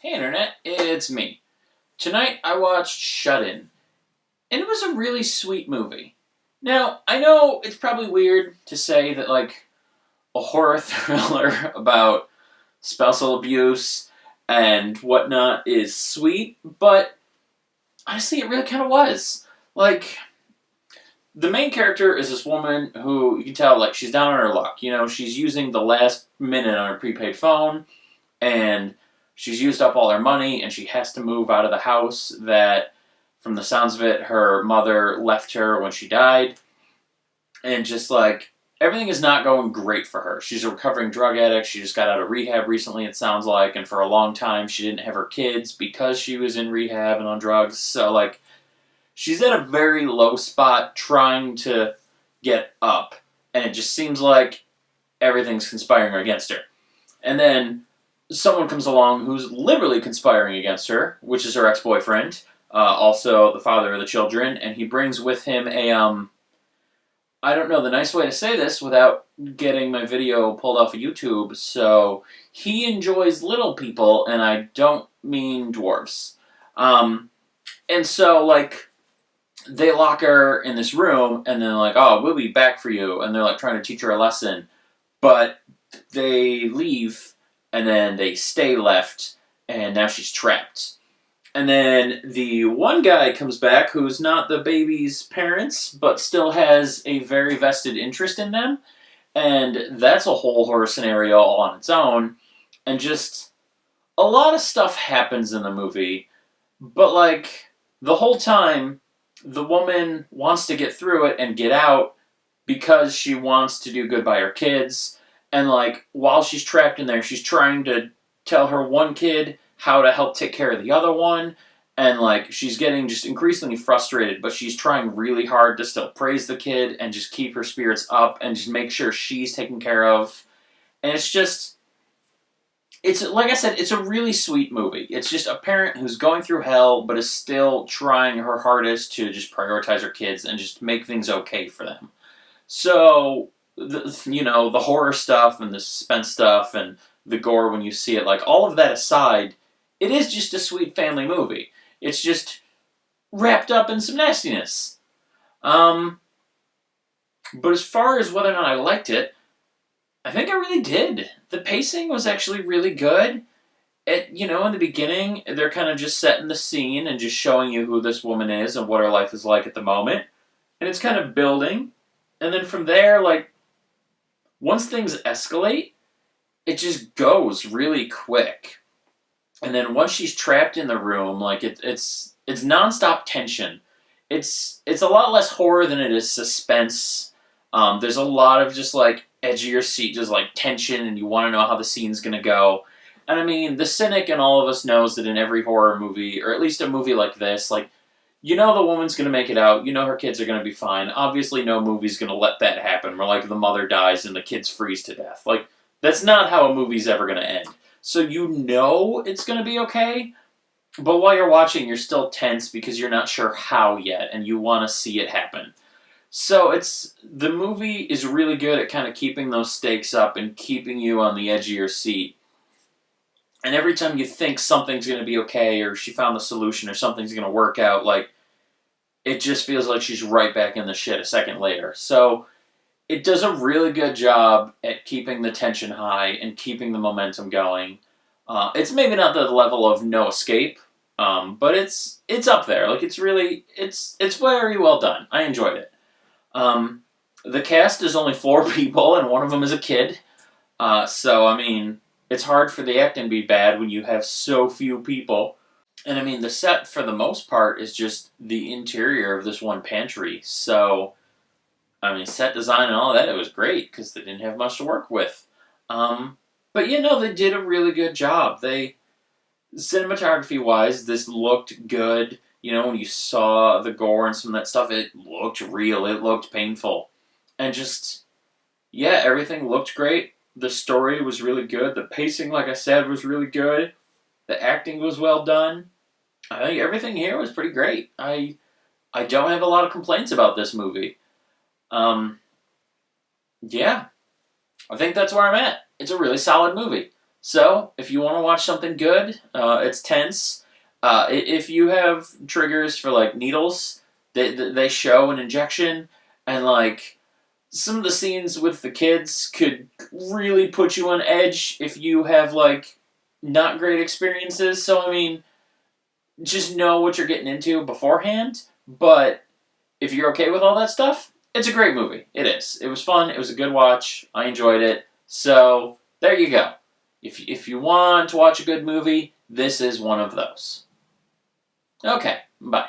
Hey Internet, it's me. Tonight I watched Shut In, and it was a really sweet movie. Now, I know it's probably weird to say that, like, a horror thriller about spousal abuse and whatnot is sweet, but honestly, it really kind of was. Like, the main character is this woman who you can tell, like, she's down on her luck. You know, she's using the last minute on her prepaid phone, and she's used up all her money, and she has to move out of the house that, from the sounds of it, her mother left her when she died. And just like everything is not going great for her. She's a recovering drug addict. She just got out of rehab recently, it sounds like, and for a long time she didn't have her kids because she was in rehab and on drugs. So like she's at a very low spot trying to get up, and it just seems like everything's conspiring against her. And then someone comes along who's literally conspiring against her, which is her ex-boyfriend, also the father of the children, and he brings with him a I don't know the nice way to say this without getting my video pulled off of YouTube. So he enjoys little people, and I don't mean dwarves. Um, and so like they lock her in this room, and then like, oh, we'll be back for you, and they're like trying to teach her a lesson, but they leave, and then they stay left, and now she's trapped. And then the one guy comes back who's not the baby's parents, but still has a very vested interest in them. And that's a whole horror scenario all on its own. And just a lot of stuff happens in the movie, but like the whole time, the woman wants to get through it and get out because she wants to do good by her kids. And like while she's trapped in there, she's trying to tell her one kid how to help take care of the other one. And like she's getting just increasingly frustrated, but she's trying really hard to still praise the kid and just keep her spirits up and just make sure she's taken care of. And it's just, it's like I said, it's a really sweet movie. It's just a parent who's going through hell, but is still trying her hardest to just prioritize her kids and just make things okay for them. So, the horror stuff and the suspense stuff and the gore when you see it, like all of that aside, it is just a sweet family movie. It's just wrapped up in some nastiness. Um, but as far as whether or not I liked it, I think I really did. The pacing was actually really good. In the beginning, they're kind of just setting the scene and just showing you who this woman is and what her life is like at the moment. And it's kind of building. And then from there, like, once things escalate, it just goes really quick. And then once she's trapped in the room, like it's nonstop tension. It's a lot less horror than it is suspense. There's a lot of just like edge of your seat, just like tension, and you want to know how the scene's gonna go. And I mean, the cynic in all of us knows that in every horror movie, or at least a movie like this, like the woman's gonna make it out. You know her kids are gonna be fine. Obviously, no movie's gonna let that happen. Where like the mother dies and the kids freeze to death. Like that's not how a movie's ever gonna end. So you know it's gonna be okay, but while you're watching, you're still tense because you're not sure how yet, and you want to see it happen. So the movie is really good at kind of keeping those stakes up and keeping you on the edge of your seat. And every time you think something's going to be okay, or she found the solution, or something's going to work out, like it just feels like she's right back in the shit a second later. So it does a really good job at keeping the tension high and keeping the momentum going. It's maybe not the level of No Escape, but it's up there. Like it's very well done. I enjoyed it. The cast is only 4 people, and one of them is a kid. So I mean, it's hard for the acting to be bad when you have so few people. And I mean, the set for the most part is just the interior of this one pantry. So I mean, set design and all that, it was great because they didn't have much to work with. But they did a really good job. Cinematography wise, this looked good. When you saw the gore and some of that stuff, it looked real. It looked painful. And just, yeah, everything looked great. The story was really good. The pacing, like I said, was really good. The acting was well done. I think everything here was pretty great. I don't have a lot of complaints about this movie. Yeah, I think that's where I'm at. It's a really solid movie. So, if you want to watch something good, it's tense. If you have triggers for like needles, they show an injection, and like some of the scenes with the kids could really put you on edge if you have like not great experiences. So I mean, just know what you're getting into beforehand. But if you're okay with all that stuff, it's a great movie. It is. It was fun. It was a good watch. I enjoyed it. So there you go. If you want to watch a good movie, this is one of those. Okay, bye.